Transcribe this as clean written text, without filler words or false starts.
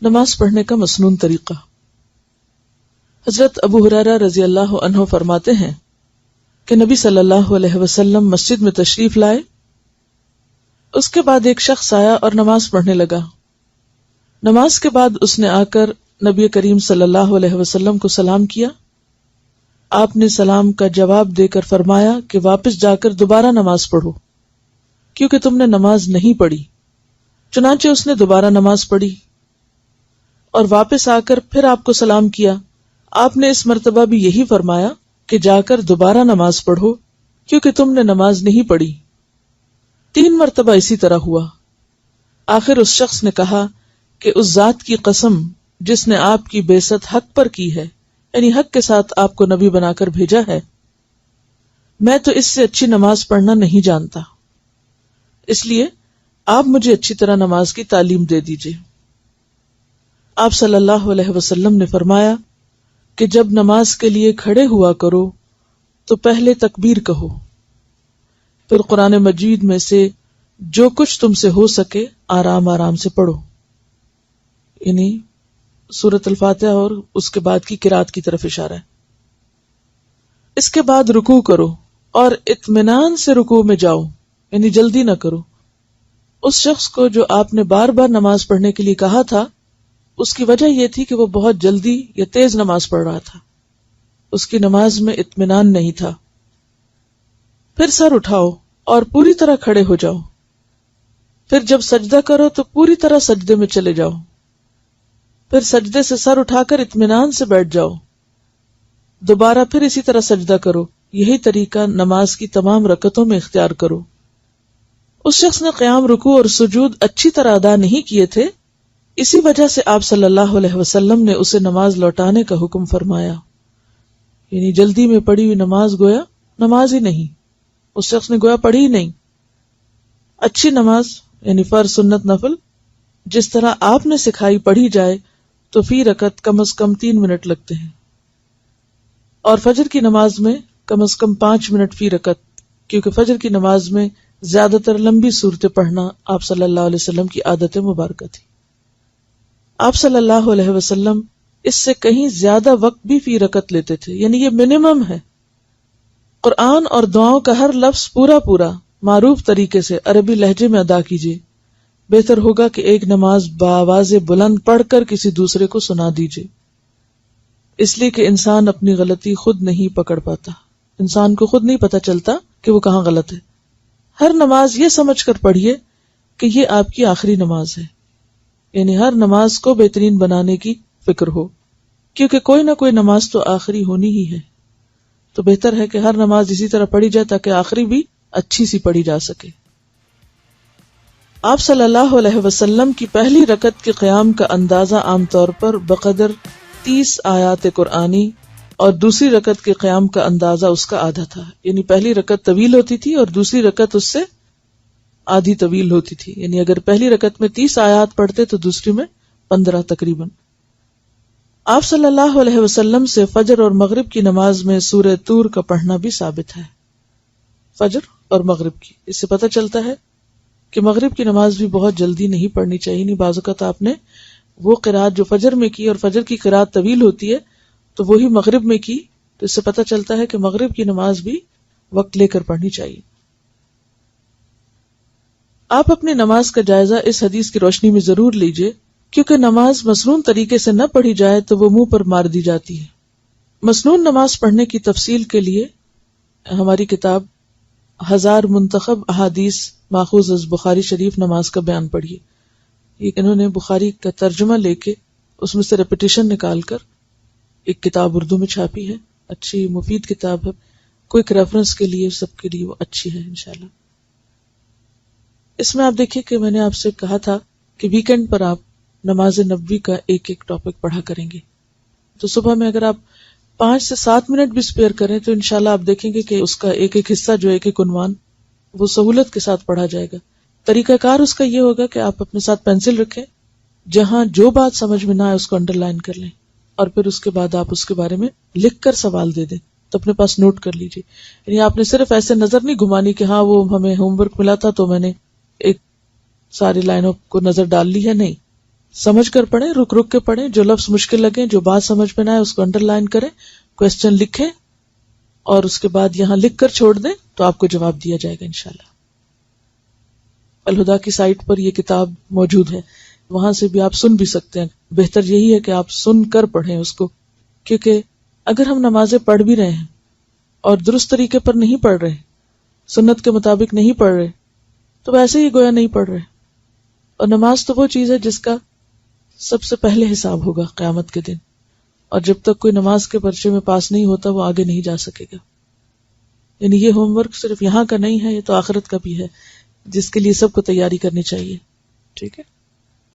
نماز پڑھنے کا مسنون طریقہ۔ حضرت ابو ہریرہ رضی اللہ عنہ فرماتے ہیں کہ نبی صلی اللہ علیہ وسلم مسجد میں تشریف لائے، اس کے بعد ایک شخص آیا اور نماز پڑھنے لگا۔ نماز کے بعد اس نے آ کر نبی کریم صلی اللہ علیہ وسلم کو سلام کیا۔ آپ نے سلام کا جواب دے کر فرمایا کہ واپس جا کر دوبارہ نماز پڑھو، کیونکہ تم نے نماز نہیں پڑھی۔ چنانچہ اس نے دوبارہ نماز پڑھی اور واپس آ کر پھر آپ کو سلام کیا۔ آپ نے اس مرتبہ بھی یہی فرمایا کہ جا کر دوبارہ نماز پڑھو، کیونکہ تم نے نماز نہیں پڑھی۔ 3 مرتبہ اسی طرح ہوا۔ آخر اس شخص نے کہا کہ اس ذات کی قسم جس نے آپ کی بعثت حق پر کی ہے، یعنی حق کے ساتھ آپ کو نبی بنا کر بھیجا ہے، میں تو اس سے اچھی نماز پڑھنا نہیں جانتا، اس لیے آپ مجھے اچھی طرح نماز کی تعلیم دے دیجیے۔ آپ صلی اللہ علیہ وسلم نے فرمایا کہ جب نماز کے لیے کھڑے ہوا کرو تو پہلے تکبیر کہو، پھر قرآن مجید میں سے جو کچھ تم سے ہو سکے آرام آرام سے پڑھو، یعنی سورۃ الفاتحہ اور اس کے بعد کی قرات کی طرف اشارہ ہے۔ اس کے بعد رکوع کرو اور اطمینان سے رکوع میں جاؤ، یعنی جلدی نہ کرو۔ اس شخص کو جو آپ نے بار بار نماز پڑھنے کے لیے کہا تھا، اس کی وجہ یہ تھی کہ وہ بہت جلدی یا تیز نماز پڑھ رہا تھا، اس کی نماز میں اطمینان نہیں تھا۔ پھر سر اٹھاؤ اور پوری طرح کھڑے ہو جاؤ، پھر جب سجدہ کرو تو پوری طرح سجدے میں چلے جاؤ، پھر سجدے سے سر اٹھا کر اطمینان سے بیٹھ جاؤ، دوبارہ پھر اسی طرح سجدہ کرو۔ یہی طریقہ نماز کی تمام رکعتوں میں اختیار کرو۔ اس شخص نے قیام، رکوع اور سجود اچھی طرح ادا نہیں کیے تھے، اسی وجہ سے آپ صلی اللہ علیہ وسلم نے اسے نماز لوٹانے کا حکم فرمایا، یعنی جلدی میں پڑھی ہوئی نماز گویا نماز ہی نہیں، اس شخص نے گویا پڑھی ہی نہیں۔ اچھی نماز یعنی فرض، سنت، نفل جس طرح آپ نے سکھائی پڑھی جائے تو فی رکعت کم از کم 3 منٹ لگتے ہیں، اور فجر کی نماز میں کم از کم 5 منٹ فی رکعت، کیونکہ فجر کی نماز میں زیادہ تر لمبی صورتیں پڑھنا آپ صلی اللہ علیہ وسلم کی عادت مبارکہ تھی۔ آپ صلی اللہ علیہ وسلم اس سے کہیں زیادہ وقت بھی فی رکعت لیتے تھے، یعنی یہ منیمم ہے۔ قرآن اور دعاؤں کا ہر لفظ پورا معروف طریقے سے عربی لہجے میں ادا کیجیے۔ بہتر ہوگا کہ ایک نماز بآواز بلند پڑھ کر کسی دوسرے کو سنا دیجیے، اس لیے کہ انسان اپنی غلطی خود نہیں پکڑ پاتا، انسان کو خود نہیں پتا چلتا کہ وہ کہاں غلط ہے۔ ہر نماز یہ سمجھ کر پڑھیے کہ یہ آپ کی آخری نماز ہے، یعنی ہر نماز کو بہترین بنانے کی فکر ہو، کیونکہ کوئی نہ کوئی نماز تو آخری ہونی ہی ہے، تو بہتر ہے کہ ہر نماز اسی طرح پڑھی جائے تاکہ آخری بھی اچھی سی پڑھی جا سکے۔ آپ صلی اللہ علیہ وسلم کی پہلی رکعت کے قیام کا اندازہ عام طور پر بقدر 30 آیات قرآنی اور دوسری رکعت کے قیام کا اندازہ اس کا آدھا تھا، یعنی پہلی رکعت طویل ہوتی تھی اور دوسری رکعت اس سے آدھی طویل ہوتی تھی، یعنی اگر پہلی رکعت میں 30 آیات پڑھتے تو دوسری میں 15 تقریباً۔ آپ صلی اللہ علیہ وسلم سے فجر اور مغرب کی نماز میں سورہ طور کا پڑھنا بھی ثابت ہے، فجر اور مغرب کی۔ اس سے پتہ چلتا ہے کہ مغرب کی نماز بھی بہت جلدی نہیں پڑھنی چاہیے، نہیں بعض اوقات آپ نے وہ قرات جو فجر میں کی اور فجر کی قرات طویل ہوتی ہے تو وہی مغرب میں کی، تو اس سے پتہ چلتا ہے کہ مغرب کی نماز بھی وقت لے کر پڑھنی چاہیے۔ آپ اپنی نماز کا جائزہ اس حدیث کی روشنی میں ضرور لیجئے، کیونکہ نماز مسنون طریقے سے نہ پڑھی جائے تو وہ منہ پر مار دی جاتی ہے۔ مسنون نماز پڑھنے کی تفصیل کے لیے ہماری کتاب 1000 منتخب احادیث ماخوذ از بخاری شریف نماز کا بیان پڑھیے، یہ انہوں نے بخاری کا ترجمہ لے کے اس میں سے ریپیٹیشن نکال کر ایک کتاب اردو میں چھاپی ہے، اچھی مفید کتاب ہے، کوئک ریفرنس کے لیے سب کے لیے وہ اچھی ہے انشاءاللہ۔ اس میں آپ دیکھیے کہ میں نے آپ سے کہا تھا کہ ویکنڈ پر آپ نماز نبوی کا ایک ٹاپک پڑھا کریں گے، تو صبح میں اگر آپ 5 سے 7 منٹ بھی اسپیئر کریں تو انشاءاللہ آپ دیکھیں گے کہ اس کا ایک حصہ جو ایک عنوان وہ سہولت کے ساتھ پڑھا جائے گا۔ طریقہ کار اس کا یہ ہوگا کہ آپ اپنے ساتھ پینسل رکھیں، جہاں جو بات سمجھ میں نہ آئے اس کو انڈر لائن کر لیں، اور پھر اس کے بعد آپ اس کے بارے میں لکھ کر سوال دے دیں تو اپنے پاس نوٹ کر لیجیے۔ یعنی آپ نے صرف ایسے نظر نہیں گھمانی کہ ہاں وہ ہمیں ہوم ورک ملا تھا تو میں نے ایک ساری لائنوں کو نظر ڈال لی ہے، نہیں، سمجھ کر پڑھیں، رک رک کے پڑھیں، جو لفظ مشکل لگیں، جو بات سمجھ میں نہ آئے اس کو انڈر لائن کریں، کوسچن لکھیں اور اس کے بعد یہاں لکھ کر چھوڑ دیں تو آپ کو جواب دیا جائے گا انشاءاللہ۔ الہدا کی سائٹ پر یہ کتاب موجود ہے، وہاں سے بھی آپ سن بھی سکتے ہیں۔ بہتر یہی ہے کہ آپ سن کر پڑھیں اس کو، کیونکہ اگر ہم نمازیں پڑھ بھی رہے ہیں اور درست طریقے پر نہیں پڑھ رہے، سنت کے مطابق نہیں پڑھ رہے، تو ویسے ہی گویا نہیں پڑھ رہے۔ اور نماز تو وہ چیز ہے جس کا سب سے پہلے حساب ہوگا قیامت کے دن، اور جب تک کوئی نماز کے پرچے میں پاس نہیں ہوتا وہ آگے نہیں جا سکے گا۔ یعنی یہ ہوم ورک صرف یہاں کا نہیں ہے، یہ تو آخرت کا بھی ہے، جس کے لیے سب کو تیاری کرنی چاہیے۔ ٹھیک ہے۔